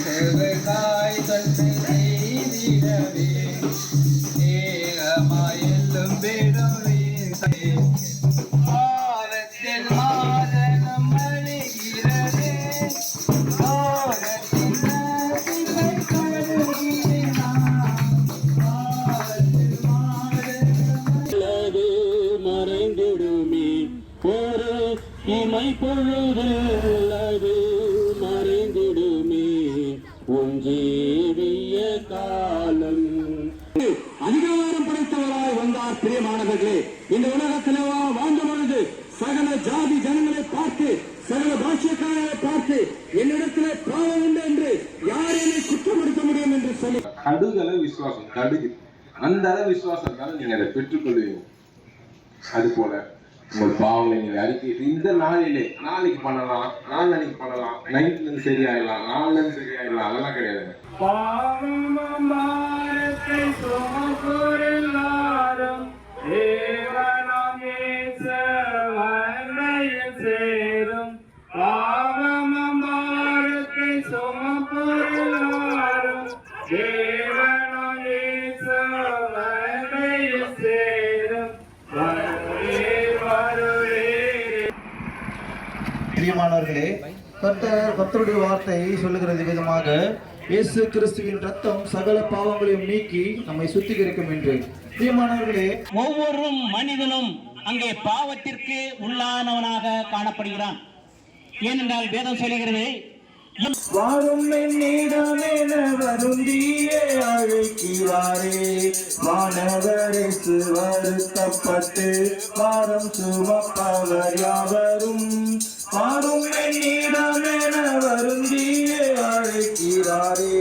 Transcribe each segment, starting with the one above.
செவகாய் தன்னை செய்திடவே ஏகமாயெல்லும் விடவே ஆரத்தில் மாதனம் அழிகிறதே மறைந்திடுமே ஒரு இமை பொழுது மறைந்திடுமே உன் ஜீவிய காலம். அதிகாரம் படைத்தவராய் வந்தார். பிரியமானவர்களே, இந்த உலகத்திலே வாழ்ந்த பொழுது சகல ஜாதி ஜனங்களை பார்த்து சகல பாஷைக்காரர்களை பார்த்து என்னிடத்திலே பாவம் உண்டு என்று யார் என்னை குற்றப்படுத்த முடியும் என்று சொல்லி கடுகள விசுவாசம், கடுகு அந்த அளவு விசுவாசத்தால் நீங்க அதை பெற்றுக்கொள்வீங்க. அது போல உங்கள் பாவங்களை நீங்க அறிக்கை இந்த நாளிலே நாளைக்கு பண்ணலாம், நாளைக்கு பண்ணலாம், நைட்ல இருந்து சரியாயிடலாம், நாள்ல இருந்து சரியாயிடலாம், அதெல்லாம் கிடையாது. சேரும் பாவமபாரத்தை சுமப்பொருளாரும் தேவனாம் சேரும். பிரியமானவர்களே, கர்த்தருடைய வார்த்தை சொல்லுகிறது விதமாக இயேசு கிறிஸ்துவின் ரத்தம் சகல பாவங்களையும் நீக்கி நம்மை சுத்திகரிக்கும் என்று. பிரியமானவர்களே, ஒவ்வொரு மனிதனும் அங்கே பாவத்திற்கு உள்ளானவனாக காணப்படுகிறான். ஏனென்றால் வேதம் சொல்லுகிறது, வாரும் என்னிடமென வருந்தியே அழைக்கிறாரே, வானவரேசு வருத்தப்பட்டு வாரம் சுமப்பவர் யாவரும். வாரும் என்னிடமென வருந்தியே அழைக்கிறாரே.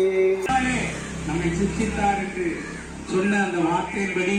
நம்மை சிக்ஷித்தார் என்று சொன்ன அந்த வார்த்தையின்படி